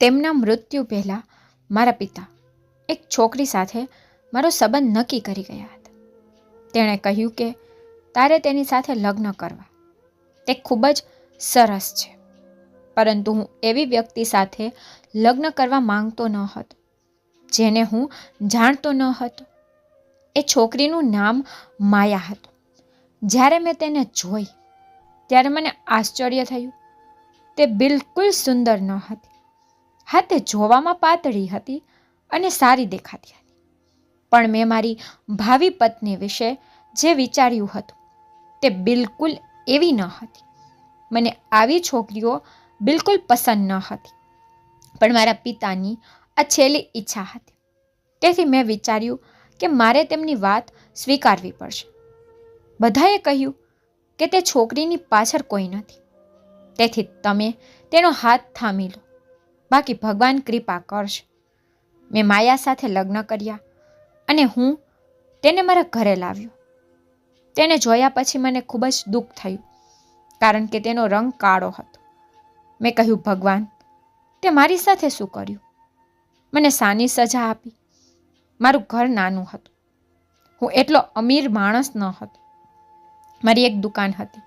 તેમના મૃત્યુ પહેલાં મારા પિતા એક છોકરી સાથે મારો સંબંધ નક્કી કરી ગયા હતા. તેણે કહ્યું કે તારે તેની સાથે લગ્ન કરવા. તે ખૂબ જ સરસ છે, પરંતુ હું એવી વ્યક્તિ સાથે લગ્ન કરવા માંગતો ન હતો જેને હું જાણતો ન હતો. એ છોકરીનું નામ માયા હતું. જ્યારે મેં તેને જોઈ ત્યારે મને આશ્ચર્ય થયું. તે બિલકુલ સુંદર ન હતી. હા, તે જોવામાં પાતળી હતી અને સારી દેખાતી હતી, પણ મેં મારી ભાવિ પત્ની વિશે જે વિચાર્યું હતું તે બિલકુલ એવી ન હતી. મને આવી છોકરીઓ બિલકુલ પસંદ ન હતી, પણ મારા પિતાની આ છેલ્લી ઈચ્છા હતી. તેથી મેં વિચાર્યું કે મારે તેમની વાત સ્વીકારવી પડશે. બધાએ કહ્યું કે તે છોકરીની પાછળ કોઈ નથી, તેથી તમે તેનો હાથ થામી લો, બાકી ભગવાન કૃપા કરશે. મેં માયા સાથે લગ્ન કર્યા અને હું તેને મારા ઘરે લાવ્યો. તેને જોયા પછી મને ખૂબ જ દુઃખ થયું, કારણ કે તેનો રંગ કાળો હતો. મેં કહ્યું, ભગવાન, તે મારી સાથે શું કર્યું? મને શાની સજા આપી? મારું ઘર નાનું હતું. હું એટલો અમીર માણસ ન હતો. મારી એક દુકાન હતી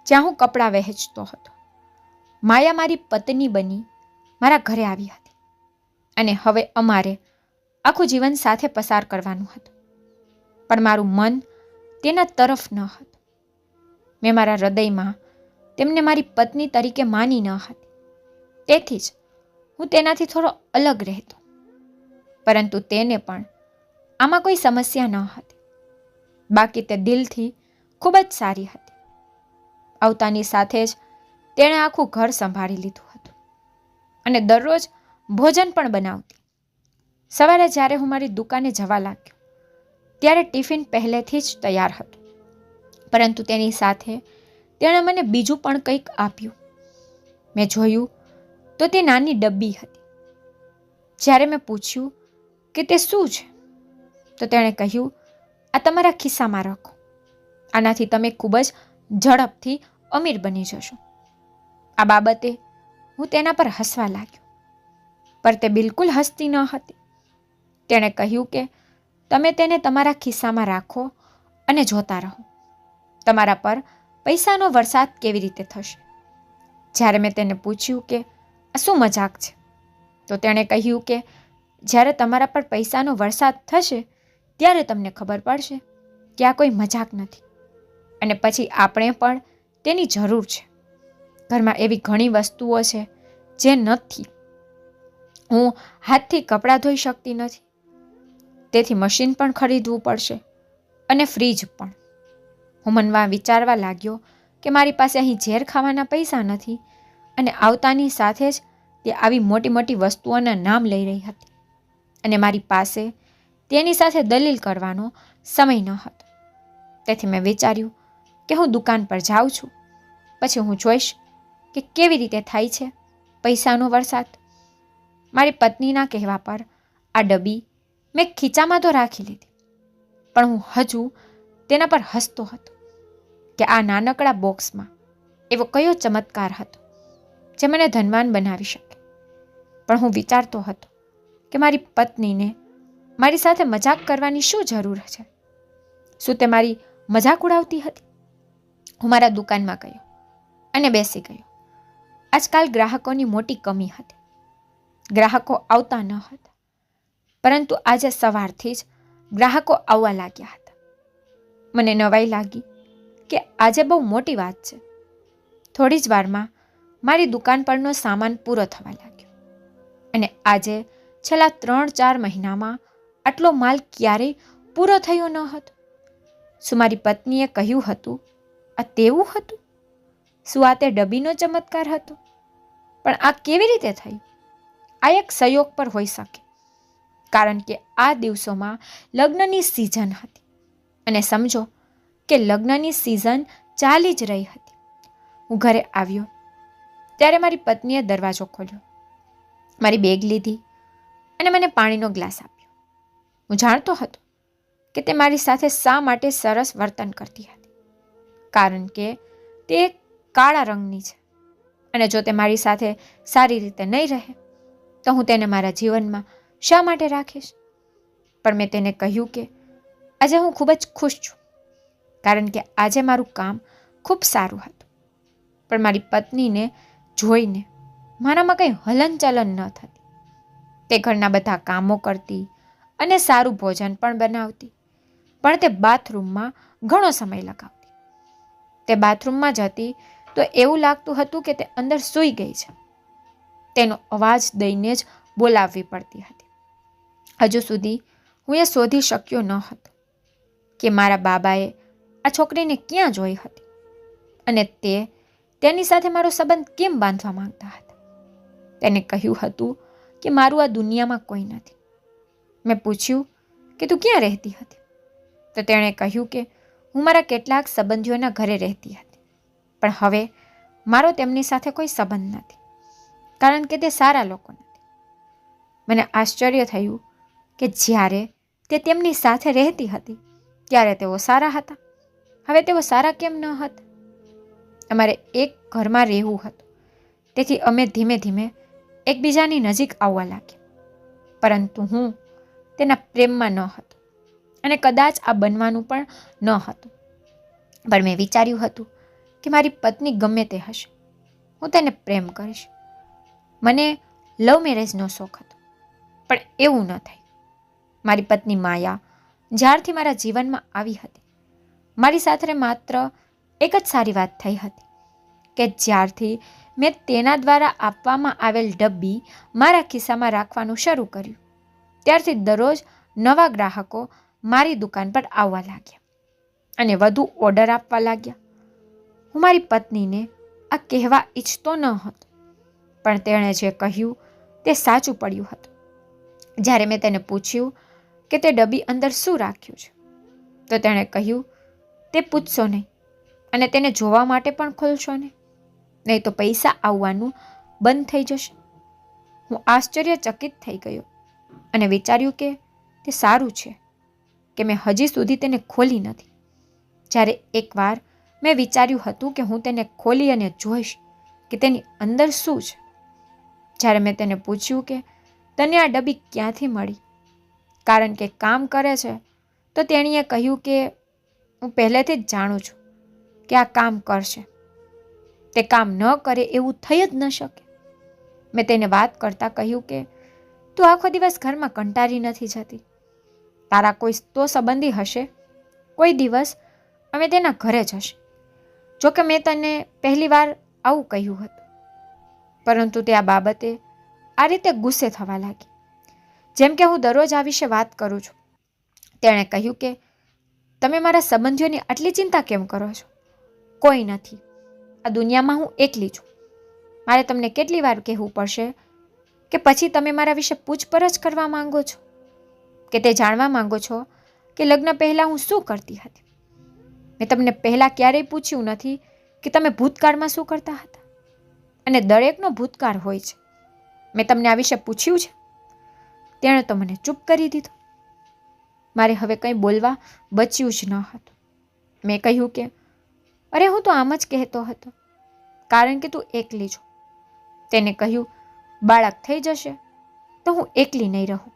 જ્યાં હું કપડાં વહેંચતો હતો. માયા મારી પત્ની બની મારા ઘરે આવી હતી અને હવે અમારે આખું જીવન સાથે પસાર કરવાનું હતું, પણ મારું મન તેના તરફ ન હતું. મેં મારા હૃદયમાં તેમને મારી પત્ની તરીકે માની ન હતી, તેથી જ હું તેનાથી થોડો અલગ રહેતો. પરંતુ તેને પણ આમાં કોઈ સમસ્યા ન હતી. બાકી તે દિલથી ખૂબ જ સારી હતી. આવતાની સાથે જ તેણે આખું ઘર સંભાળી લીધું હતું અને દરરોજ ભોજન પણ બનાવતી. સવારે જ્યારે હું મારી દુકાને જવા લાગ્યો ત્યારે ટિફિન પહેલેથી જ તૈયાર હતું, પરંતુ તેની સાથે તેણે મને બીજું પણ કંઈક આપ્યું. મેં જોયું તો તે નાની ડબ્બી હતી. જ્યારે મેં પૂછ્યું કે તે શું છે, તો તેણે કહ્યું, આ તમારા ખિસ્સામાં રાખો. આનાથી તમે ખૂબ જ ઝડપથી અમીર બની જશો. આ બાબતે હું તેના પર હસવા લાગ્યો, પણ તે બિલકુલ હસતી ન હતી. તેણે કહ્યું કે તમે તેને તમારા ખિસ્સામાં રાખો અને જોતા રહો. તમારા પર પૈસાનો વરસાદ કેવી રીતે થશે. જ્યારે મેં તેને પૂછ્યું કે આ શું મજાક છે, તો તેણે કહ્યું કે જ્યારે તમારા પર પૈસાનો વરસાદ થશે ત્યારે તમને ખબર પડશે કે આ કોઈ મજાક નથી, અને પછી આપણે પણ તેની જરૂર છે. ઘરમાં એવી ઘણી વસ્તુઓ છે જે નથી. હું હાથથી કપડાં ધોઈ શકતી નથી, તેથી મશીન પણ ખરીદવું પડશે અને ફ્રીજ પણ. હું મનમાં વિચારવા લાગ્યો કે મારી પાસે અહીં ઝેર ખાવાના પૈસા નથી, અને આવતાની સાથે જ તે આવી મોટી મોટી વસ્તુઓના નામ લઈ રહી હતી અને મારી પાસે તેની સાથે દલીલ કરવાનો સમય ન હતો. તેથી મેં વિચાર્યું કે હું દુકાન પર જાઉં છું, પછી હું જોઈશ કે કેવી રીતે થાય છે પૈસાનો વરસાદ. મારી પત્નીના કહેવા પર આ ડબ્બી મેં ખીચામાં તો રાખી લીધી, પણ હું હજુ તેના પર હસતો હતો કે આ નાનકડા બોક્સમાં એવો કયો ચમત્કાર હતો જે મને ધનવાન બનાવી શકે. પણ હું વિચારતો હતો કે મારી પત્નીને મારી સાથે મજાક કરવાની શું જરૂર છે? શું તે મારી મજાક ઉડાવતી હતી? હું મારા દુકાનમાં ગયો અને બેસી ગયો. આજકાલ ગ્રાહકોની મોટી કમી હતી. ગ્રાહકો આવતા ન હતા, પરંતુ આજે સવારથી જ ગ્રાહકો આવવા લાગ્યા હતા. મને નવાઈ લાગી કે આજે બહુ મોટી વાત છે. થોડી જ વારમાં મારી દુકાન પરનો સામાન પૂરો થવા લાગ્યો, અને આજે છેલ્લા 3-4 મહિનામાં આટલો માલ ક્યારેય પૂરો થયો ન હતો. શું મારી પત્નીએ કહ્યું હતું આ તેવું હતું? શું આ તે ડબ્બીનો ચમત્કાર હતો? પણ આ કેવી રીતે થયું? આ એક સંયોગ પર હોઈ શકે, કારણ કે આ દિવસોમાં લગ્નની સિઝન હતી, અને સમજો કે લગ્નની સિઝન ચાલી જ રહી હતી. હું ઘરે આવ્યો ત્યારે મારી પત્નીએ દરવાજો ખોલ્યો, મારી બેગ લીધી અને મને પાણીનો ગ્લાસ આપ્યો. હું જાણતો હતો કે તે મારી સાથે શા માટે સરસ વર્તન કરતી હતી, કારણ કે તે કાળા રંગની છે, અને જો તે મારી સાથે સારી રીતે નહીં રહે તો હું તેને મારા જીવનમાં શા માટે રાખીશ? પણ મેં તેને કહ્યું કે આજે હું ખૂબ જ ખુશ છું, કારણ કે આજે મારું કામ ખૂબ સારું હતું. પણ મારી પત્નીને જોઈને મારામાં કંઈ હલનચલન ન થતી. તે ઘરના બધા કામો કરતી અને સારું ભોજન પણ બનાવતી, પણ તે બાથરૂમમાં ઘણો સમય લગાવતી. તે બાથરૂમમાં જતી તો એવું લાગતું હતું કે તે અંદર સૂઈ ગઈ છે. તેનો અવાજ દઈને જ બોલાવવી પડતી હતી. હજુ સુધી હું એ શોધી શક્યો ન હતો કે મારા બાબાએ આ છોકરીને ક્યાં જોઈ હતી અને તેની સાથે મારો સંબંધ કેમ બાંધવા માંગતા હતા. તેને કહ્યું હતું કે મારું આ દુનિયામાં કોઈ નથી. મેં પૂછ્યું કે તું ક્યાં રહેતી હતી? તો તેણે કહ્યું કે હું મારા કેટલાક સંબંધીઓના ઘરે રહેતી હતી, પણ હવે મારો તેમની સાથે કોઈ સંબંધ નથી, કારણ કે તે સારા લોકો નથી. મને આશ્ચર્ય થયું કે જ્યારે તે તેમની સાથે રહેતી હતી ત્યારે તેઓ સારા હતા, હવે તેઓ સારા કેમ ન હતા? અમારે એક ઘરમાં રહેવું હતું, તેથી અમે ધીમે ધીમે એકબીજાની નજીક આવવા લાગ્યા. પરંતુ હું તેના પ્રેમમાં ન હતો અને કદાચ આ બનવાનું પણ ન હતું. પણ મેં વિચાર્યું હતું કે મારી પત્ની ગમે તે હશે, હું તેને પ્રેમ કરીશ. મને લવ મેરેજનો શોખ હતો, પણ એવું ન થયું. મારી પત્ની માયા જ્યારથી મારા જીવનમાં આવી હતી, મારી સાથે માત્ર એક જ સારી વાત થઈ હતી કે જ્યારથી મેં તેના દ્વારા આપવામાં આવેલ ડબ્બી મારા ખિસ્સામાં રાખવાનું શરૂ કર્યું, ત્યારથી દરરોજ નવા ગ્રાહકો મારી દુકાન પર આવવા લાગ્યા અને વધુ ઓર્ડર આપવા લાગ્યા. હું મારી પત્નીને આ કહેવા ઈચ્છતો ન હતો, પણ તેણે જે કહ્યું તે સાચું પડ્યું હતું. જ્યારે મેં તેને પૂછ્યું કે તે ડબ્બી અંદર શું રાખ્યું છે, તો તેણે કહ્યું, તે પૂછશો નહીં અને તેને જોવા માટે પણ ખોલશો નહીં તો પૈસા આવવાનું બંધ થઈ જશે. હું આશ્ચર્યચકિત થઈ ગયો અને વિચાર્યું કે તે સારું છે કે મેં હજી સુધી તેને ખોલી નથી. જ્યારે એકવાર મેં વિચાર્યું હતું કે હું તેને ખોલી અને જોઈશ કે તેની અંદર શું છે. જ્યારે મેં તેને પૂછ્યું કે તને આ ડબ્બી ક્યાંથી મળી, કારણ કે કામ કરે છે, તો તેણીએ કહ્યું કે હું પહેલેથી જ જાણું છું કે આ કામ કરશે, તે કામ ન કરે એવું થઈ જ ન શકે. મેં તેને વાત કરતાં કહ્યું કે તું આખો દિવસ ઘરમાં કંટાળી નથી જતી, તારા કોઈ તો સંબંધી હશે, કોઈ દિવસ અમે તેના ઘરે જશે. જોકે મેં તને પહેલી વાર આવું કહ્યું હતું, પરંતુ તે આ બાબતે આ રીતે ગુસ્સે થવા લાગી, જેમ કે હું દરરોજ આ વિશે વાત કરું છું. તેણે કહ્યું કે તમે મારા સંબંધીઓની આટલી ચિંતા કેમ કરો છો? કોઈ નથી, આ દુનિયામાં હું એકલી છું. મારે તમને કેટલી વાર કહેવું પડશે કે પછી તમે મારા વિશે પૂછપરછ કરવા માંગો છો, કે તે જાણવા માંગો છો કે લગ્ન પહેલાં હું શું કરતી હતી? મેં તમને પહેલાં ક્યારેય પૂછ્યું નથી કે તમે ભૂતકાળમાં શું કરતા હતા, અને દરેકનો ભૂતકાળ હોય છે. મેં તમને આ વિશે પૂછ્યું છે? તેણે તો મને ચૂપ કરી દીધો. મારે હવે કંઈ બોલવા બચ્યું જ ન હતું. મેં કહ્યું કે અરે હું તો આમ જ કહેતો હતો, કારણ કે તું એકલી છો. તેને કહ્યું બાળક થઈ જશે તો હું એકલી નહીં રહું.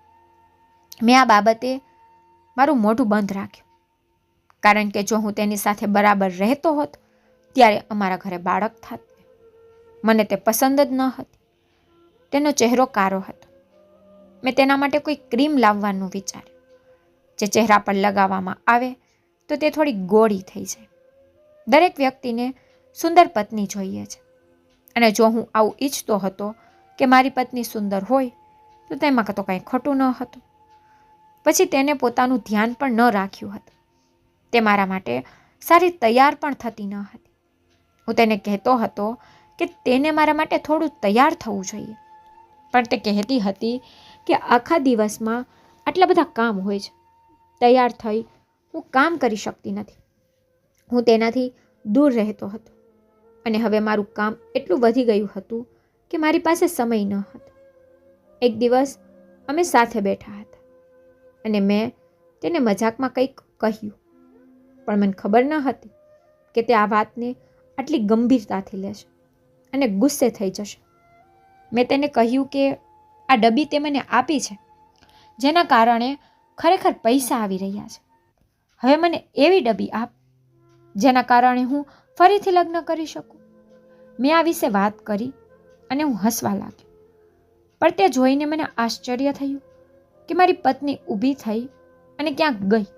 મેં આ બાબતે મારું મોઢું બંધ રાખ્યું, કારણ કે જો હું તેની સાથે બરાબર રહેતો હોત ત્યારે અમારા ઘરે બાળક થાત. મને તે પસંદ જ ન હતી. તેનો ચહેરો કાળો હતો. મેં તેના માટે કોઈ ક્રીમ લાવવાનું વિચાર્યું, જે ચહેરા પર લગાવવામાં આવે તો તે થોડી ગોળી થઈ જાય. દરેક વ્યક્તિને સુંદર પત્ની જોઈએ છે, અને જો હું આવું ઈચ્છતો હતો કે મારી પત્ની સુંદર હોય તો તેમાં તો કંઈ ખોટું ન હતું. પછી તેને પોતાનું ધ્યાન પણ ન રાખ્યું હતું. તે મારા માટે સારી તૈયાર પણ થતી ન હતી. હું તેને કહેતો હતો કે તેને મારા માટે થોડું તૈયાર થવું જોઈએ, પણ તે કહેતી હતી કે આખા દિવસમાં આટલા બધા કામ હોય છે, તૈયાર થઈ હું કામ કરી શકતી નથી. હું તેનાથી દૂર રહેતો હતો, અને હવે મારું કામ એટલું વધી ગયું હતું કે મારી પાસે સમય ન હતો. એક દિવસ અમે સાથે બેઠા હતા અને મેં તેને મજાકમાં કંઈક કહ્યું, પણ મને ખબર ન હતી કે તે આ વાતને આટલી ગંભીરતાથી લેશે અને ગુસ્સે થઈ જશે. મેં તેને કહ્યું કે આ ડબ્બી તે મને આપી છે, જેના કારણે ખરેખર પૈસા આવી રહ્યા છે. હવે મને એવી ડબ્બી આપ જેના કારણે હું ફરીથી લગ્ન કરી શકું. મેં આ વિશે વાત કરી અને હું હસવા લાગ્યો. પણ તે જોઈને મને આશ્ચર્ય થયું કે મારી પત્ની ઊભી થઈ અને ક્યાંક ગઈ.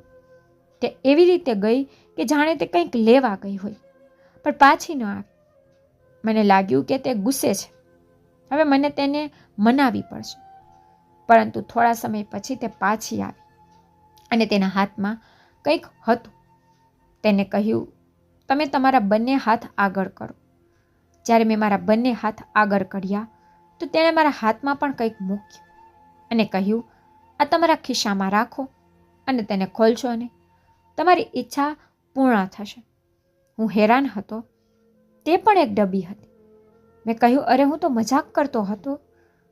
તે એવી રીતે ગઈ કે જાણે તે કંઈક લેવા ગઈ હોય, પણ પાછી ન આવી. મને લાગ્યું કે તે ગુસ્સે છે. હવે મને તેને મનાવી પડશે. પરંતુ થોડા સમય પછી તે પાછી આવી અને તેના હાથમાં કંઈક હતું. તેને કહ્યું, તમે તમારા બંને હાથ આગળ કરો. જ્યારે મેં મારા બંને હાથ આગળ કર્યા તો તેણે મારા હાથમાં પણ કંઈક મૂક્યું અને કહ્યું, આ તમારા ખિસ્સામાં રાખો અને તેને ખોલશો નહીં. તમારી ઈચ્છા પૂર્ણ થશે. હું હેરાન હતો. તે પણ એક ડબ્બી હતી. મેં કહ્યું, અરે હું તો મજાક કરતો હતો,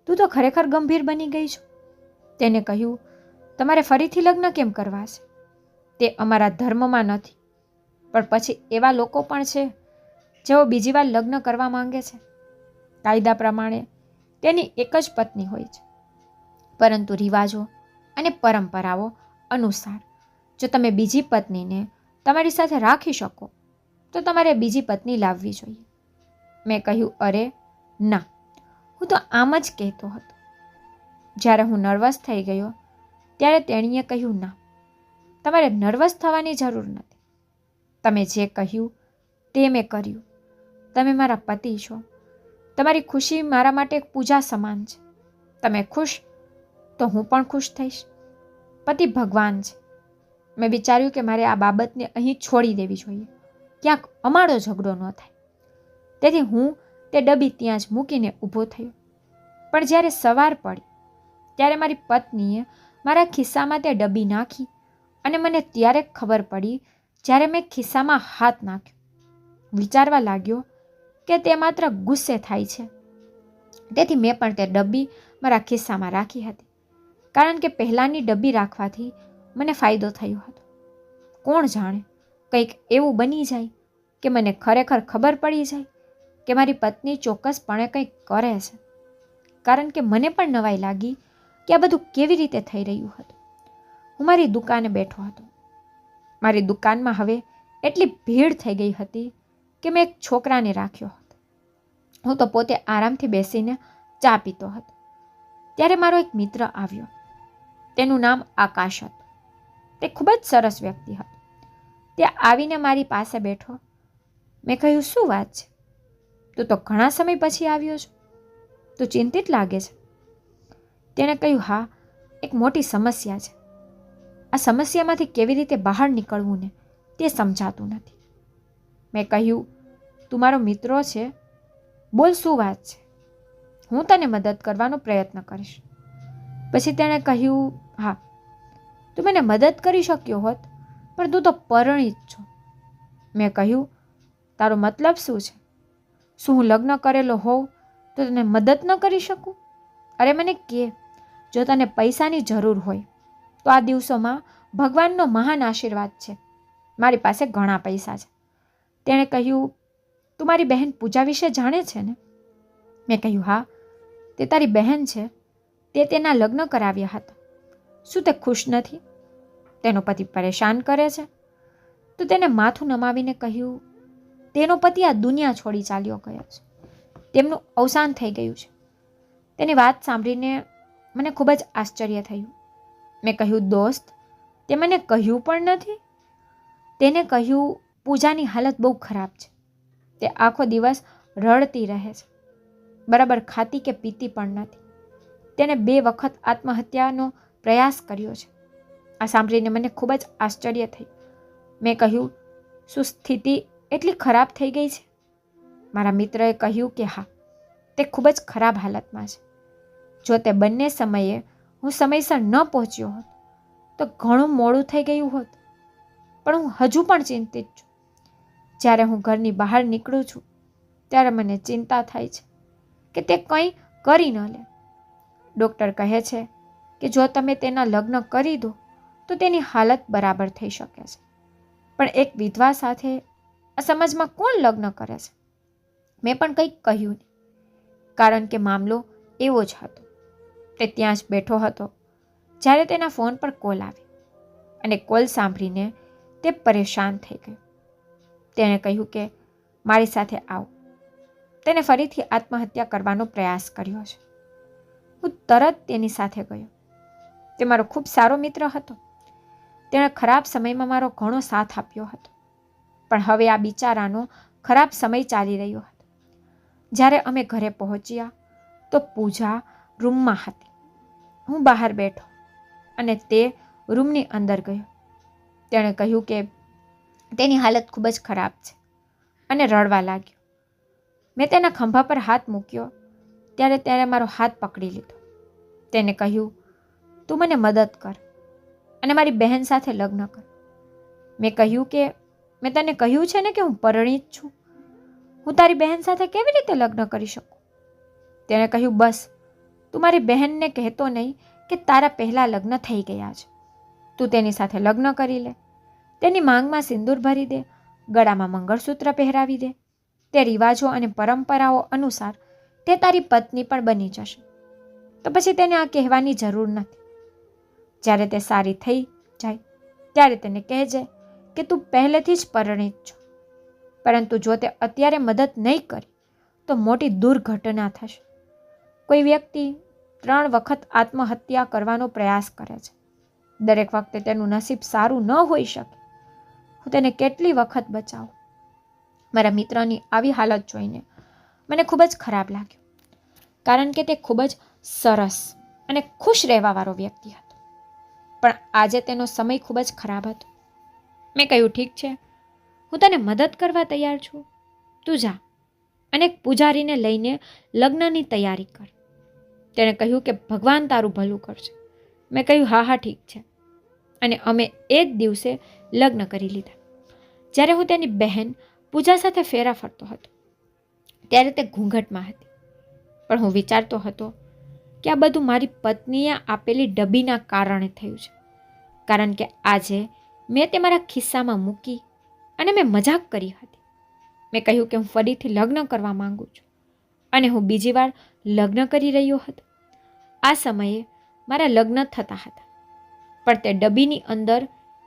તું તો ખરેખર ગંભીર બની ગઈ છો. તેને કહ્યું, તમારે ફરીથી લગ્ન કેમ કરવા છે? તે અમારા ધર્મમાં નથી. પણ પછી એવા લોકો પણ છે જેઓ બીજી વાર લગ્ન કરવા માંગે છે. કાયદા પ્રમાણે તેની એક જ પત્ની હોય છે, પરંતુ રિવાજો અને પરંપરાઓ અનુસાર જો તમે બીજી પત્નીને તમારી સાથે રાખી શકો તો તમારે બીજી પત્ની લાવવી જોઈએ. મેં કહ્યું, અરે ના, હું તો આમ જ કહેતો હતો. જ્યારે હું નર્વસ થઈ ગયો ત્યારે તેણીએ કહ્યું, ના, તમારે નર્વસ થવાની જરૂર નથી. તમે જે કહ્યું તે મેં કર્યું. તમે મારા પતિ છો. તમારી ખુશી મારા માટે એક પૂજા સમાન છે. તમે ખુશ તો હું પણ ખુશ થઈશ. પતિ ભગવાન છે. મેં વિચાર્યું કે મારે આ બાબતને અહીં છોડી દેવી જોઈએ, ક્યાંક અમારો ઝઘડો ન થાય. તેથી હું તે ડબ્બી ત્યાં જ મૂકીને ઊભો થયો. પણ જ્યારે સવાર પડી ત્યારે મારી પત્નીએ મારા ખિસ્સામાં તે ડબ્બી નાખી અને મને ત્યારે ખબર પડી જ્યારે મેં ખિસ્સામાં હાથ નાખ્યો. વિચારવા લાગ્યો કે તે માત્ર ગુસ્સે થાય છે. તેથી મેં પણ તે ડબ્બી મારા ખિસ્સામાં રાખી હતી, કારણ કે પહેલાંની ડબ્બી રાખવાથી મને ફાયદો થયો હતો. કોણ જાણે કંઈક એવું બની જાય કે મને ખરેખર ખબર પડી જાય કે મારી પત્ની ચોક્કસપણે કંઈક કરે છે. કારણ કે મને પણ નવાઈ લાગી કે આ બધું કેવી રીતે થઈ રહ્યું હતું. હું મારી દુકાને બેઠો હતો. મારી દુકાનમાં હવે એટલી ભીડ થઈ ગઈ હતી કે મેં એક છોકરાને રાખ્યો હતો. હું તો પોતે આરામથી બેસીને ચા પીતો હતો. ત્યારે મારો એક મિત્ર આવ્યો. તેનું નામ આકાશ હતું. તે ખૂબ જ સરસ વ્યક્તિ હતો. તે આવીને મારી પાસે બેઠો. મેં કહ્યું, શું વાત છે? તું તો ઘણા સમય પછી આવ્યો છો. તું ચિંતિત લાગે છે. તેણે કહ્યું, હા, એક મોટી સમસ્યા છે. આ સમસ્યામાંથી કેવી રીતે બહાર નીકળવું ને તે સમજાતું નથી. મેં કહ્યું, તું મારો મિત્ર છે, બોલ શું વાત છે. હું તને મદદ કરવાનો પ્રયત્ન કરીશ. પછી તેણે કહ્યું, હા, તું મને મદદ કરી શક્યો હોત, પણ તું તો પરણિત છો. મેં કહ્યું, તારો મતલબ શું છે? શું હું લગ્ન કરેલો હોઉં તો તને મદદ ન કરી શકું? અરે મને કે, જો તને પૈસાની જરૂર હોય તો આ દિવસોમાં ભગવાનનો મહાન આશીર્વાદ છે. મારી પાસે ઘણા પૈસા છે. તેણે કહ્યું, તું મારી બહેન પૂજા વિશે જાણે છે ને? મેં કહ્યું, હા, તે તારી બહેન છે. તે તેના લગ્ન કરાવ્યા હતા. શું તે ખુશ નથી? તેનો પતિ પરેશાન કરે છે. તો તેને માથું નમાવીને કહ્યું, તેનો પતિ આ દુનિયા છોડી ચાલ્યો ગયો છે. તેમનું અવસાન થઈ ગયું છે. તેની વાત સાંભળીને મને ખૂબ જ આશ્ચર્ય થયું. મેં કહ્યું, દોસ્ત, તે મને કહ્યું પણ નથી. તેને કહ્યું, પૂજાની હાલત બહુ ખરાબ છે. તે આખો દિવસ રડતી રહે છે. બરાબર ખાતી કે પીતી પણ નથી. તેને 2 વખત આત્મહત્યાનો પ્રયાસ કર્યો છે. આ સાંભળીને મને ખૂબ જ આશ્ચર્ય થયું. મેં કહ્યું, શું સ્થિતિ એટલી ખરાબ થઈ ગઈ છે? મારા મિત્રએ કહ્યું કે હા, તે ખૂબ જ ખરાબ હાલતમાં છે. જો તે બંને સમયે હું સમયસર ન પહોંચ્યો હોત તો ઘણું મોડું થઈ ગયું હોત. પણ હું હજુ પણ ચિંતિત છું. જ્યારે હું ઘરની બહાર નીકળું છું ત્યારે મને ચિંતા થાય છે કે તે કંઈ કરી ન લે. ડૉક્ટર કહે છે કે જો તમે તેના લગ્ન કરી દો તો તેની હાલત બરાબર થઈ શકે છે. પણ એક વિધવા સાથે આ સમાજમાં કોણ લગ્ન કરે છે? મેં પણ કંઈક કહ્યું નહીં, કારણ કે મામલો એવો જ હતો. તે ત્યાં જ બેઠો હતો જ્યારે તેના ફોન પર કોલ આવ્યો અને કોલ સાંભળીને તે પરેશાન થઈ ગયો. તેણે કહ્યું કે મારી સાથે આવ. તેને ફરીથી આત્મહત્યા કરવાનો પ્રયાસ કર્યો છે. હું તરત તેની સાથે ગયો. તે મારો ખૂબ સારો મિત્ર હતો. તેણે ખરાબ સમયમાં મારો ઘણો સાથ આપ્યો હતો. પણ હવે આ બિચારાનો ખરાબ સમય ચાલી રહ્યો હતો. જ્યારે અમે ઘરે પહોંચ્યા તો પૂજા રૂમમાં હતી. હું બહાર બેઠો અને તે રૂમની અંદર ગયો. તેણે કહ્યું કે તેની હાલત ખૂબ જ ખરાબ છે અને રડવા લાગ્યો. મેં તેના ખંભા પર હાથ મૂક્યો ત્યારે તેણે મારો હાથ પકડી લીધો. તેને કહ્યું, તું મને મદદ કર અને મારી બહેન સાથે લગ્ન કર. મેં કહ્યું કે મેં તને કહ્યું છે ને કે હું પરિણીત છું. હું તારી બહેન સાથે કેવી રીતે લગ્ન કરી શકું? તેણે કહ્યું, બસ તું મારી બહેનને કહેતો નહીં કે તારા પહેલાં લગ્ન થઈ ગયા છે. તું તેની સાથે લગ્ન કરી લે. તેની માંગમાં સિંદૂર ભરી દે, ગળામાં મંગળસૂત્ર પહેરાવી દે. તે રિવાજો અને પરંપરાઓ અનુસાર તે તારી પત્ની પણ બની જશે. તો પછી તેને આ કહેવાની જરૂર નથી. જ્યારે તે સારી થઈ જાય ત્યારે તેને કહેજે કે તું પહેલેથી જ પરિણીત છો. પરંતુ જો તે અત્યારે મદદ નહીં કરી તો મોટી દુર્ઘટના થશે. કોઈ વ્યક્તિ 3 વખત આત્મહત્યા કરવાનો પ્રયાસ કરે છે. દરેક વખતે તેનું નસીબ સારું ન હોઈ શકે. હું તેને કેટલી વખત બચાવું. મારા મિત્રની આવી હાલત જોઈને મને ખૂબ જ ખરાબ લાગ્યું, કારણ કે તે ખૂબ જ સરસ અને ખુશ રહેવાવાળો વ્યક્તિ હતો. પણ આજે તેનો સમય ખૂબ જ ખરાબ હતો. મેં કહ્યું, ઠીક છે, હું તને મદદ કરવા તૈયાર છું. તું જા અને એક પૂજારીને લઈને લગ્નની તૈયારી કર. તેણે કહ્યું કે ભગવાન તારું ભલું કરશે. મેં કહ્યું, હા હા ઠીક છે. અને અમે એ જ દિવસે લગ્ન કરી લીધા. જ્યારે હું તેની બહેન પૂજા સાથે ફેરા ફરતો હતો ત્યારે તે ઘૂંઘટમાં હતી. પણ હું વિચારતો હતો કે આ બધું મારી પત્નીએ આપેલી ડબ્બીના કારણે થયું છે. કારણ કે આજે મેં તે મારા ખિસ્સામાં મૂકી અને મેં મજાક કરી હતી. મેં કહ્યું કે હું ફરીથી લગ્ન કરવા માંગુ છું અને હું બીજી વાર લગ્ન કરી રહ્યો હતો. આ સમયે મારા લગ્ન થતા હતા, પણ તે ડબ્બીની અંદર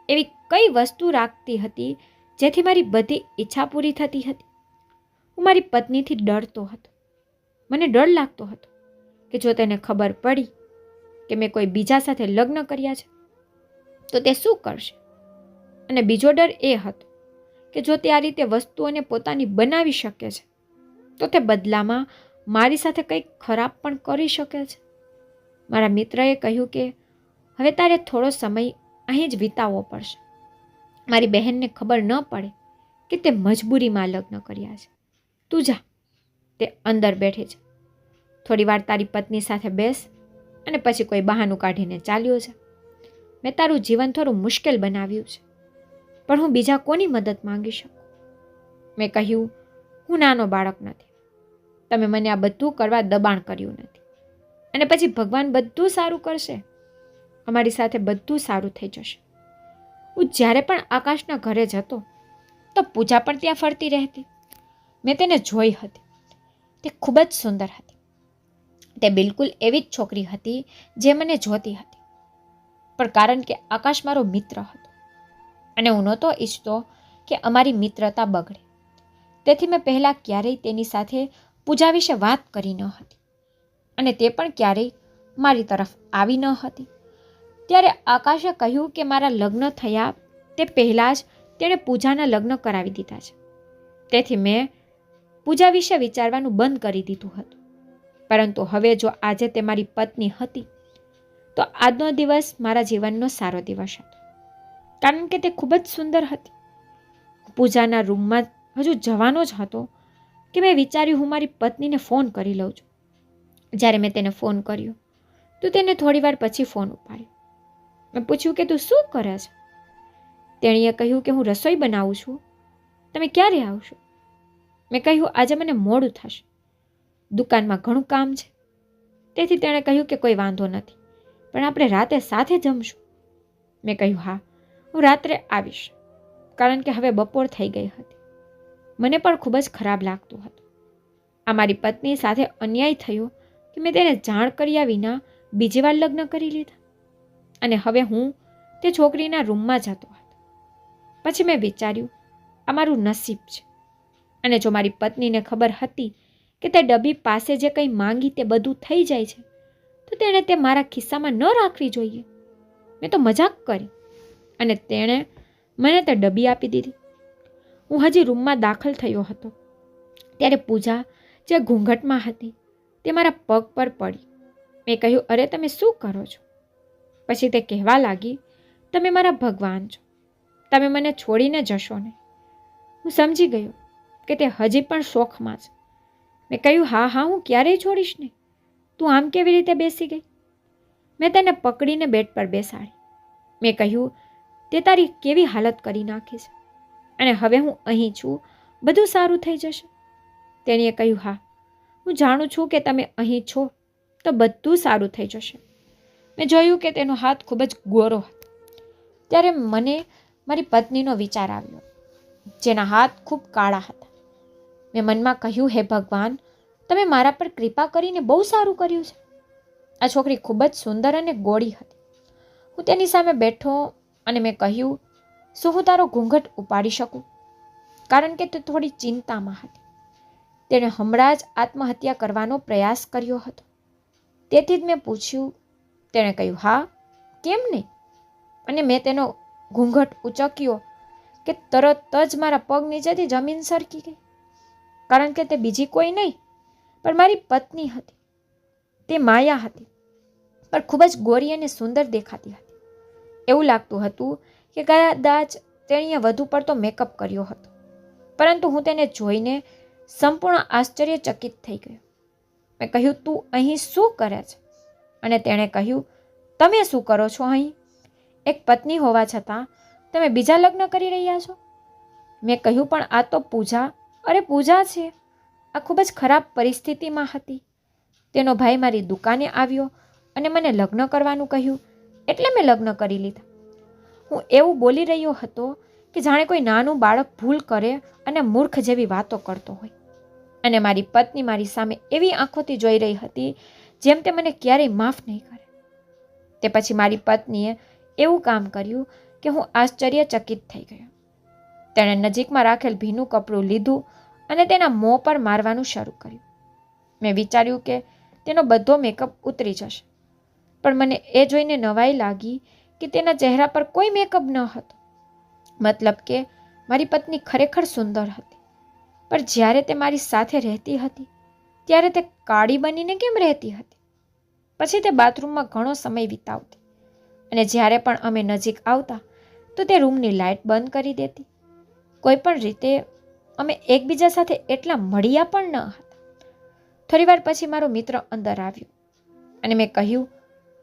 એવી કઈ વસ્તુ રાખતી હતી જેથી મારી બધી ઈચ્છા પૂરી થતી હતી. હું મારી પત્નીથી ડરતો હતો. મને ડર લાગતો હતો કે જો તેને ખબર પડી કે મેં કોઈ બીજા સાથે લગ્ન કર્યા છે તો તે શું કરશે. અને બીજો ડર એ હતો કે જો તે આ રીતે વસ્તુઓને પોતાની બનાવી શકે છે તો તે બદલામાં મારી સાથે કંઈક ખરાબ પણ કરી શકે છે. મારા મિત્રએ કહ્યું કે હવે તારે થોડો સમય અહીં જ વિતાવવો પડશે. મારી બહેનને ખબર ન પડે કે તે મજબૂરીમાં લગ્ન કર્યા છે. તું જા, તે અંદર બેઠે છે. થોડી વાર તારી પત્ની સાથે બેસ અને પછી કોઈ બહાનું કાઢીને ચાલ્યો છે. મેં તારું જીવન થોડું મુશ્કેલ બનાવ્યું છે, પણ હું બીજા કોની મદદ માંગી શકું? મેં કહ્યું, હું નાનો બાળક નથી. તમે મને આ બધું કરવા દબાણ કર્યું નથી. અને પછી ભગવાન બધું સારું કરશે. અમારી સાથે બધું સારું થઈ જશે. હું જ્યારે પણ આકાશના ઘરે જતો તો પૂજા પણ ત્યાં ફરતી રહેતી. મેં તેને જોઈ હતી. તે ખૂબ જ સુંદર હતી. તે બિલકુલ એવી જ છોકરી હતી જે મને જોતી હતી. પણ કારણ કે આકાશ મારો મિત્ર હતો અને હું નહોતો ઈચ્છતો કે અમારી મિત્રતા બગડે, તેથી મેં પહેલાં ક્યારેય તેની સાથે પૂજા વિશે વાત કરી ન હતી અને તે પણ ક્યારેય મારી તરફ આવી ન હતી. ત્યારે આકાશે કહ્યું કે મારા લગ્ન થયા તે પહેલાં જ તેણે પૂજાના લગ્ન કરાવી દીધા છે. તેથી મેં પૂજા વિશે વિચારવાનું બંધ કરી દીધું હતું. પરંતુ હવે જો આજે તે મારી પત્ની હતી તો આજનો દિવસ મારા જીવનનો સારો દિવસ હતો, કારણ કે તે ખૂબ જ સુંદર હતી. પૂજાના રૂમમાં હજુ જવાનો જ હતો કે મેં વિચાર્યું હું મારી પત્નીને ફોન કરી લઉં છું. જ્યારે મેં તેને ફોન કર્યો તો તેને થોડી વાર પછી ફોન ઉપાડ્યો. મેં પૂછ્યું કે તું શું કરે છે? તેણીએ કહ્યું કે હું રસોઈ બનાવું છું. તમે ક્યારે આવશો? મેં કહ્યું, આજે મને મોડું થશે. દુકાનમાં ઘણું કામ છે. તેથી તેણે કહ્યું કે કોઈ વાંધો નથી, પણ આપણે રાતે સાથે જમશું. મેં કહ્યું, હા, હું રાત્રે આવીશ, કારણ કે હવે બપોર થઈ ગઈ હતી. મને પણ ખૂબ જ ખરાબ લાગતું હતું. આ મારી પત્ની સાથે અન્યાય થયો કે મેં તેને જાણ કર્યા વિના બીજી વાર લગ્ન કરી લીધા. અને હવે હું તે છોકરીના રૂમમાં જતો હતો. પછી મેં વિચાર્યું, આ મારું નસીબ છે. અને જો મારી પત્નીને ખબર હતી કે તે ડબ્બી પાસે જે કંઈ માંગી તે બધું થઈ જાય છે, તો તેણે તે મારા ખિસ્સામાં ન રાખવી જોઈએ. મેં તો મજાક કરી અને તેણે મને તે ડબ્બી આપી દીધી. હું હજી રૂમમાં દાખલ થયો હતો ત્યારે પૂજા જે ઘૂંઘટમાં હતી તે મારા પગ પર પડી. મેં કહ્યું, અરે તમે શું કરો છો? પછી તે કહેવા લાગી, તમે મારા ભગવાન છો, તમે મને છોડીને જશો નહીં. હું સમજી ગયો કે તે હજી પણ શોખમાં છે. મેં કહ્યું, હા, હું ક્યારેય છોડીશ નહીં. તું આમ કેવી રીતે બેસી ગઈ? મેં તેને પકડીને બેડ પર બેસાડી. મેં કહ્યું, તે તારી કેવી હાલત કરી નાખી છે, અને હવે હું અહીં છું, બધું સારું થઈ જશે. તેણીએ કહ્યું, હા, હું જાણું છું કે તમે અહીં છો તો બધું સારું થઈ જશે. મેં જોયું કે તેનો હાથ ખૂબ જ ગોરો હતો. ત્યારે મને મારી પત્નીનો વિચાર આવ્યો, જેના હાથ ખૂબ કાળા હતા. મેં મનમાં કહ્યું, હે ભગવાન, તમે મારા પર કૃપા કરીને બહુ સારું કર્યું છે. આ છોકરી ખૂબ જ સુંદર અને ગોળી હતી. હું તેની સામે બેઠો અને મેં કહ્યું, શું હું તારો ઘૂંઘટ ઉપાડી શકું? કારણ કે તે થોડી ચિંતામાં હતી. તેણે હમણાં જ આત્મહત્યા કરવાનો પ્રયાસ કર્યો હતો. તેથી જ મેં પૂછ્યું. તેણે કહ્યું, હા, કેમ નહીં? અને મેં તેનો ઘૂંઘટ ઉચક્યો કે તરત જ મારા પગ નીચેથી જમીન સરકી ગઈ. કારણ કે તે બીજી કોઈ નહીં પણ મારી પત્ની હતી. તે માયા હતી, પણ ખૂબ જ ગોરી અને સુંદર દેખાતી હતી. એવું લાગતું હતું કે કદાચ તેણીએ વધુ પડતો મેકઅપ કર્યો હતો. પરંતુ હું તેને જોઈને સંપૂર્ણ આશ્ચર્યચકિત થઈ ગયો. મેં કહ્યું, તું અહીં શું કરે છે? અને તેણે કહ્યું, તમે શું કરો છો અહીં? એક પત્ની હોવા છતાં તમે બીજા લગ્ન કરી રહ્યા છો? મેં કહ્યું, પણ આ તો પૂજા, અરે પૂજા છે. આ ખૂબ જ ખરાબ પરિસ્થિતિમાં હતી. તેનો ભાઈ મારી દુકાને આવ્યો અને મને લગ્ન કરવાનું કહ્યું, એટલે મેં લગ્ન કરી લીધા. હું એવું બોલી રહ્યો હતો કે જાણે કોઈ નાનું બાળક ભૂલ કરે અને મૂર્ખ જેવી વાતો કરતો હોય. અને મારી પત્ની મારી સામે એવી આંખોથી જોઈ રહી હતી જેમ તે મને ક્યારેય માફ નહીં કરે. તે પછી મારી પત્નીએ એવું કામ કર્યું કે હું આશ્ચર્યચકિત થઈ ગયો. તેણે નજીકમાં રાખેલ ભીનું કપડું લીધું અને તેના મોં પર મારવાનું શરૂ કર્યું. મેં વિચાર્યું કે તેનો બધો મેકઅપ ઉતરી જશે, પણ મને એ જોઈને નવાઈ લાગી કે તેના ચહેરા પર કોઈ મેકઅપ ન હતો. મતલબ કે મારી પત્ની ખરેખર સુંદર હતી, પણ જ્યારે તે મારી સાથે રહેતી હતી ત્યારે તે કાળી બનીને કેમ રહેતી હતી? પછી તે બાથરૂમમાં ઘણો સમય વિતાવતી અને જ્યારે પણ અમે નજીક આવતા તો તે રૂમની લાઇટ બંધ કરી દેતી. કોઈ પણ રીતે અમે એકબીજા સાથે એટલા મળ્યા પણ ન હતા. થોડીવાર પછી મારો મિત્ર અંદર આવ્યો અને મેં કહ્યું,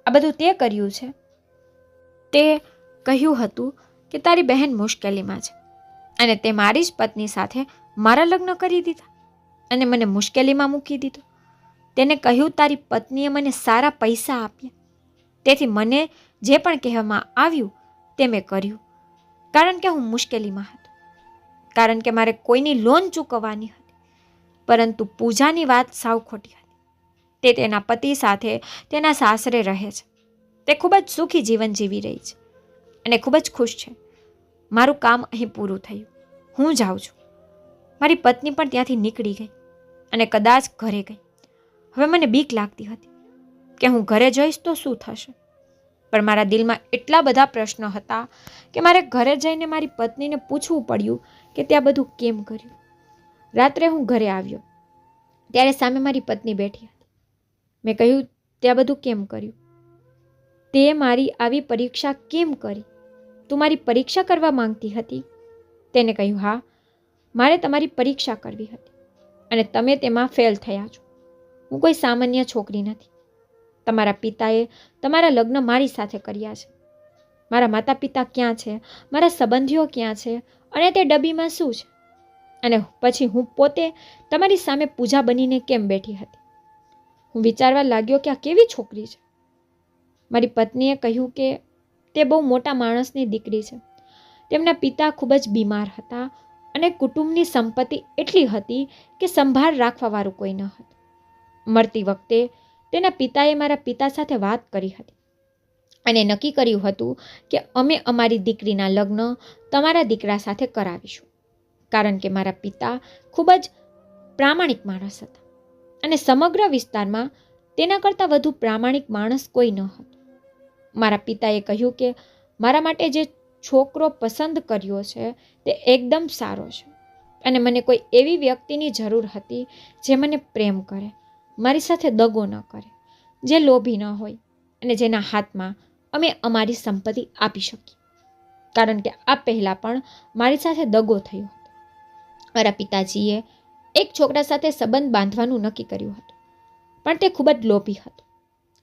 આ બધું તે કર્યું છે? તે કહ્યું હતું કે તારી બહેન મુશ્કેલીમાં છે અને તે મારી જ પત્ની સાથે મારા લગ્ન કરી દીધા અને મને મુશ્કેલીમાં મૂકી દીધો. તેને કહ્યું, તારી પત્નીએ મને સારા પૈસા આપ્યા, તેથી મને જે પણ કહેવામાં આવ્યું તે મેં કર્યું. કારણ કે હું મુશ્કેલીમાં હતો, કારણ કે મારે કોઈની લોન ચૂકવવાની હતી. પરંતુ પૂજાની વાત સાવ ખોટી હતી. તે તેના પતિ સાથે તેના સાસરે રહે છે. તે ખૂબ જ સુખી જીવન જીવી રહી છે અને ખૂબ જ ખુશ છે. મારું કામ અહીં પૂરું થયું, હું જાઉં છું. મારી પત્ની પણ ત્યાંથી નીકળી ગઈ અને કદાચ ઘરે ગઈ. હવે મને બીક લાગતી હતી કે હું ઘરે જઈશ તો શું થશે, પણ મારા દિલમાં એટલા બધા પ્રશ્નો હતા કે મારે ઘરે જઈને મારી પત્નીને પૂછવું પડ્યું કે તે આ બધું કેમ કર્યું. રાત્રે હું ઘરે આવ્યો ત્યારે સામે મારી પત્ની બેઠી હતી. મેં કહ્યું, તે આ બધું કેમ કર્યું? તે મારી આવી પરીક્ષા કેમ કરી? તું મારી પરીક્ષા કરવા માંગતી હતી? તેને કહ્યું, હા, મારે તમારી પરીક્ષા કરવી હતી અને તમે તેમાં ફેલ થયા છો. હું કોઈ સામાન્ય છોકરી નથી. તમારા પિતાએ તમારા લગ્ન મારી સાથે કર્યા છે. મારા માતા પિતા ક્યાં છે? મારા સંબંધીઓ ક્યાં છે? અને તે ડબ્બીમાં શું છે? અને પછી હું પોતે તમારી સામે પૂજા બનીને કેમ બેઠી હતી? હું વિચારવા લાગ્યો કે આ કેવી છોકરી છે. મારી પત્નીએ કહ્યું કે તે બહુ મોટા માણસની દીકરી છે. તેમના પિતા ખૂબ જ બીમાર હતા અને કુટુંબની સંપત્તિ એટલી હતી કે સંભાળ રાખવા વાળું કોઈ ન હતું. મરતી વખતે તેના પિતાએ મારા પિતા સાથે વાત કરી હતી અને નક્કી કર્યું હતું કે અમે અમારી દીકરીના લગ્ન તમારા દીકરા સાથે કરાવીશું, કારણ કે મારા પિતા ખૂબ જ પ્રામાણિક માણસ હતા અને સમગ્ર વિસ્તારમાં તેના કરતાં વધુ પ્રામાણિક માણસ કોઈ ન હતો. મારા પિતાએ કહ્યું કે મારા માટે જે છોકરો પસંદ કર્યો છે તે એકદમ સારો છે અને મને કોઈ એવી વ્યક્તિની જરૂર હતી જે મને પ્રેમ કરે, મારી સાથે દગો ન કરે, જે લોભી ન હોય અને જેના હાથમાં અમે અમારી સંપત્તિ આપી શકીએ, કારણ કે આ પહેલાં પણ મારી સાથે દગો થયો હતો. મારા પિતાજીએ એક છોકરા સાથે સંબંધ બાંધવાનું નક્કી કર્યું હતું, પણ તે ખૂબ જ લોભી હતો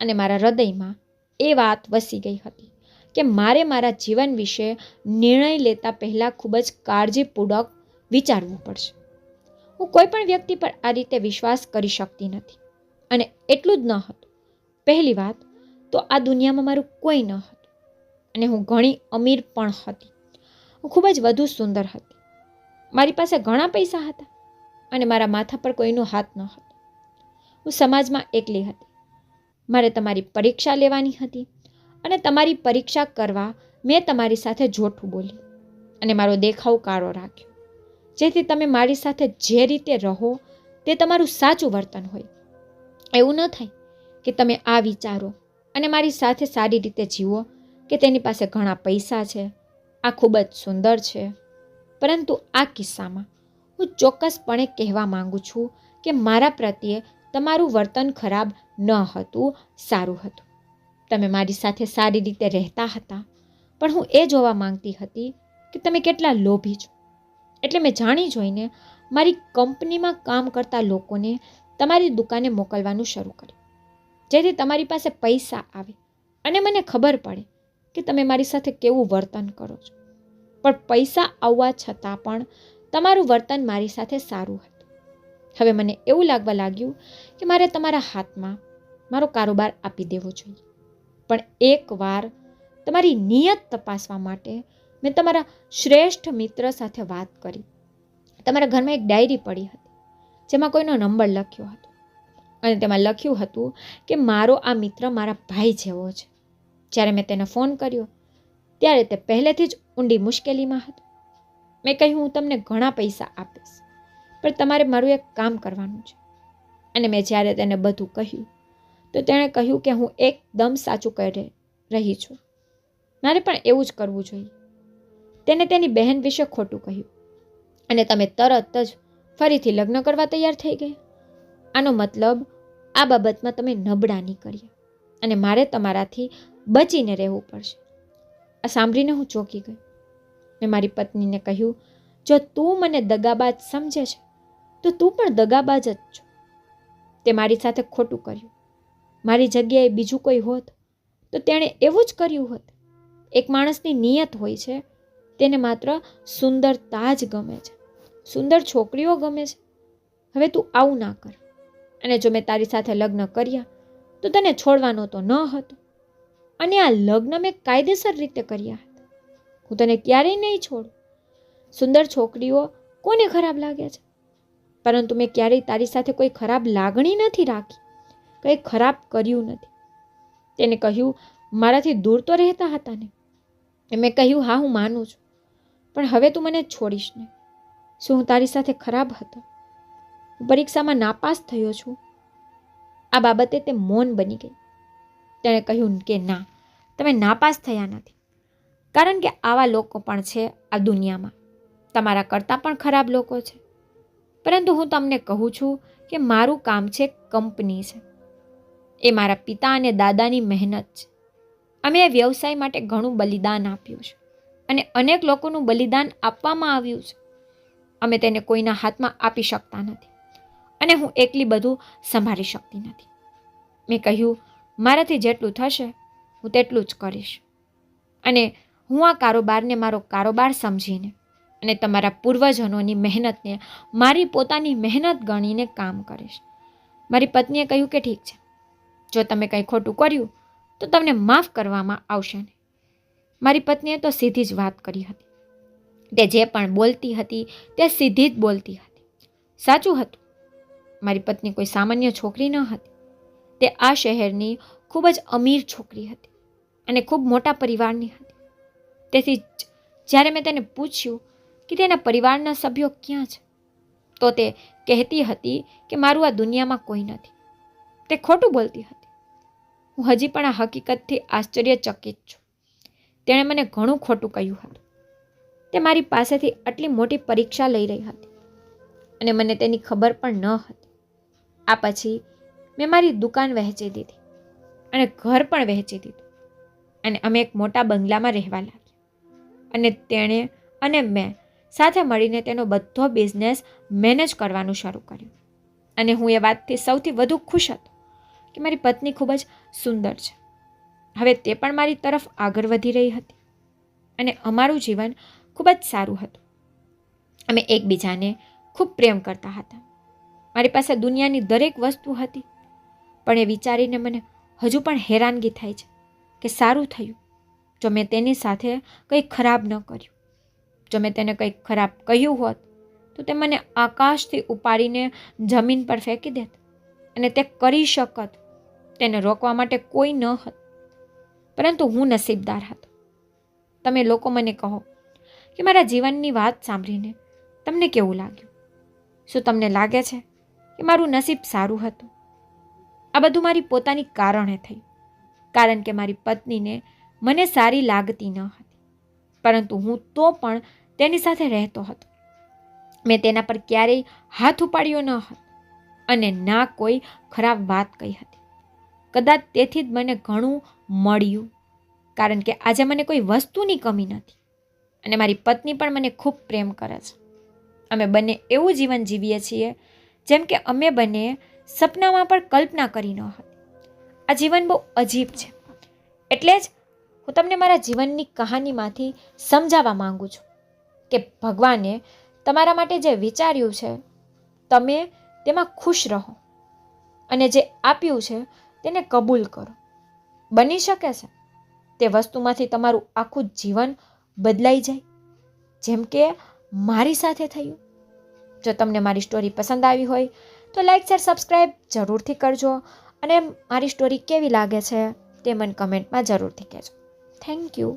અને મારા હૃદયમાં એ વાત વસી ગઈ હતી કે મારે મારા જીવન વિશે નિર્ણય લેતા પહેલાં ખૂબ જ કાળજીપૂર્વક વિચારવું પડશે. હું કોઈ પણ વ્યક્તિ પર આ રીતે વિશ્વાસ કરી શકતી નથી અને એટલું જ ન હતું. પહેલી વાત તો આ દુનિયામાં મારું કોઈ ન હતું અને હું ઘણી અમીર પણ હતી. હું ખૂબ જ વધુ સુંદર હતી, મારી પાસે ઘણા પૈસા હતા અને મારા માથા પર કોઈનો હાથ ન હતો. હું સમાજમાં એકલી હતી. મારે તમારી પરીક્ષા લેવાની હતી અને તમારી પરીક્ષા કરવા મેં તમારી સાથે જૂઠું બોલ્યું અને મારો દેખાવ કાળો રાખ્યો, જેથી તમે મારી સાથે જે રીતે રહો તે તમારું સાચું વર્તન હોય. એવું ન થાય કે તમે આ વિચારો અને મારી સાથે સારી રીતે જીવો કે તેની પાસે ઘણા પૈસા છે, આ ખૂબ જ સુંદર છે. પરંતુ આ કિસ્સામાં હું ચોક્કસપણે કહેવા માંગુ છું કે મારા પ્રત્યે તમારું વર્તન ખરાબ ન હતું, સારું હતું. તમે મારી સાથે સારી રીતે રહેતા હતા, પણ હું એ જોવા માંગતી હતી કે તમે કેટલા લોભી છો. એટલે મેં જાણી જોઈને મારી કંપનીમાં કામ કરતા લોકોને તમારી દુકાને મોકલવાનું શરૂ કર્યું, જેથી તમારી પાસે પૈસા આવે અને મને ખબર પડે કે તમે મારી સાથે કેવું વર્તન કરો છો. પણ પૈસા આવવા છતાં પણ તમારું વર્તન મારી સાથે સારું હતું. હવે મને એવું લાગવા લાગ્યું કે મારે તમારા હાથમાં મારો કારોબાર આપી દેવો જોઈએ. પણ એકવાર તમારી નિયત તપાસવા માટે મેં તમારા શ્રેષ્ઠ મિત્ર સાથે વાત કરી. તમારા ઘરમાં એક ડાયરી પડી હતી જેમાં કોઈનો નંબર લખ્યો હતો અને તેમાં લખ્યું હતું કે મારો આ મિત્ર મારા ભાઈ જેવો છે. જ્યારે મેં તેને ફોન કર્યો ત્યારે તે પહેલેથી જ ઊંડી મુશ્કેલીમાં હતો. મેં કહ્યું હું તમને ઘણા પૈસા આપીશ, પણ તમારે મારું એક કામ કરવાનું છે. અને મેં જ્યારે તેને બધું કહ્યું તો તેણે કહ્યું કે હું એકદમ સાચું કરી રહી છું, મારે પણ એવું જ કરવું જોઈએ. તેને તેની બહેન વિશે ખોટું કહ્યું અને તમે તરત જ ફરીથી લગ્ન કરવા તૈયાર થઈ ગયા. આનો મતલબ આ બાબતમાં તમે નબળા નીકળ્યા અને મારે તમારાથી બચીને રહેવું પડશે. આ સાંભળીને હું ચોંકી ગઈ. મેં મારી પત્નીને કહ્યું, જો તું મને દગાબાજ સમજે છે તો તું પણ દગાબાજ જ છો. તે મારી સાથે ખોટું કર્યું. મારી જગ્યાએ બીજું કોઈ હોત તો તેણે એવું જ કર્યું હોત. એક માણસની નિયત હોય છે, તેને માત્ર સુંદરતા જ ગમે છે, સુંદર છોકરીઓ ગમે છે. હવે તું આવું ના કર. અને જો મેં તારી સાથે લગ્ન કર્યા તો તને છોડવાનો તો ન હતો, અને આ લગ્ન મેં કાયદેસર રીતે કર્યા હતા. હું તને ક્યારેય નહીં છોડું. સુંદર છોકરીઓ કોને ખરાબ લાગે છે? પરંતુ મેં ક્યારેય તારી સાથે કોઈ ખરાબ લાગણી નથી રાખી, કંઈ ખરાબ કર્યું નથી. તેને કહ્યું, મારાથી દૂર તો રહેતા હતા ને? મેં કહ્યું, હા હું માનું છું, પણ હવે તું મને છોડીશ નહીં. શું હું તારી સાથે ખરાબ હતો? હું પરીક્ષામાં નાપાસ થયો છું. આ બાબતે તે મૌન બની ગઈ. તેણે કહ્યું કે ના, તમે નાપાસ થયા નથી, કારણ કે આવા લોકો પણ છે આ દુનિયામાં. તમારા કરતાં પણ ખરાબ લોકો છે. પરંતુ હું તમને કહું છું કે મારું કામ છે કંપની છે. એ મારા પિતા અને દાદાની મહેનત છે. અમે એ વ્યવસાય માટે ઘણું બલિદાન આપ્યું છે અને અનેક લોકોનું બલિદાન આપવામાં આવ્યું છે. અમે તેને કોઈના હાથમાં આપી શકતા નથી અને હું એકલી બધું સંભાળી શકતી નથી. મેં કહ્યું, મારાથી જેટલું થશે હું તેટલું જ કરીશ અને હું આ કારોબારને મારો કારોબાર સમજીને અને તમારા પૂર્વજોની મહેનતને મારી પોતાની મહેનત ગણીને કામ કરીશ. મારી પત્નીએ કહ્યું કે ઠીક છે, જો તમે કંઈ ખોટું કર્યું તો તમને માફ કરવામાં આવશે નહીં. મારી પત્નીએ તો સીધી જ વાત કરી હતી. તે જે પણ બોલતી હતી તે સીધી જ બોલતી હતી. સાચું હતું. મારી પત્ની કોઈ સામાન્ય છોકરી ન હતી. તે આ શહેરની ખૂબ જ અમીર છોકરી હતી અને ખૂબ મોટા પરિવારની હતી. તેથી જ્યારે મેં તેને પૂછ્યું કે તેના પરિવારના સભ્યો ક્યાં છે, તો તે કહેતી હતી કે મારું આ દુનિયામાં કોઈ નથી. તે ખોટું બોલતી હતી. હું હજી પણ આ હકીકતથી આશ્ચર્યચકિત છું. તેણે મને ઘણું ખોટું કહ્યું હતું. તે મારી પાસેથી આટલી મોટી પરીક્ષા લઈ રહી હતી અને મને તેની ખબર પણ ન હતી. આ પછી મેં મારી દુકાન વહેંચી દીધી અને ઘર પણ વહેંચી દીધું અને અમે એક મોટા બંગલામાં રહેવા લાગ્યા અને તેણે અને મેં સાથે મળીને તેનો બધો બિઝનેસ મેનેજ કરવાનું શરૂ કર્યું. અને હું એ વાતથી સૌથી વધુ ખુશ હતો કે મારી પત્ની ખૂબ જ સુંદર છે. હવે તે પણ મારી તરફ આગળ વધી રહી હતી અને અમારું જીવન ખૂબ જ સારું હતું. અમે એકબીજાને ખૂબ પ્રેમ કરતા હતા. મારી પાસે દુનિયાની દરેક વસ્તુ હતી, પણ એ વિચારીને મને હજુ પણ હેરાનગી થાય છે કે સારું થયું જો મેં તેની સાથે કંઈ ખરાબ ન કર્યું. જો મેં તેને કંઈક ખરાબ કહ્યું હોત તો તે મને આકાશથી ઉપાડીને જમીન પર ફેંકી દેત અને તે કરી શકત. તેને રોકવા માટે કોઈ ન હતું. પરંતુ હું નસીબદાર હતો. તમે લોકો મને કહો કે મારા જીવનની વાત સાંભળીને તમને કેવું લાગ્યું? શું તમને લાગે છે કે મારું નસીબ સારું હતું? આ બધું મારી પોતાની કારણે થયું, કારણ કે મારી પત્નીને મને સારી લાગતી ન હતી, પરંતુ હું તો પણ તેની સાથે રહેતો હતો. મેં તેના પર ક્યારેય હાથ ઉપાડ્યો ન હતો અને ના કોઈ ખરાબ વાત કહી હતી. કદાચ તેથી જ મને ઘણું મળ્યું, કારણ કે આજે મને કોઈ વસ્તુની કમી નથી અને મારી પત્ની પણ મને ખૂબ પ્રેમ કરે છે. અમે બંને એવું જીવન જીવીએ છીએ જેમ કે અમે બંને સપનામાં પણ કલ્પના કરી ન હતી. આ જીવન બહુ અજીબ છે. એટલે જ હું તમને મારા જીવનની કહાનીમાંથી સમજાવવા માંગુ છું કે ભગવાને તમારા માટે જે વિચાર્યું છે તમે તેમાં ખુશ રહો અને જે આપ્યું છે તેને કબૂલ કરો. બની શકે છે તે વસ્તુમાંથી તમારું આખું જીવન બદલાઈ જાય, જેમ કે મારી સાથે થયું. જો તમને મારી સ્ટોરી પસંદ આવી હોય તો લાઈક, શેર, સબસ્ક્રાઈબ જરૂરથી કરજો અને મારી સ્ટોરી કેવી લાગે છે તે મને કમેન્ટમાં જરૂરથી કહેજો. Thank you.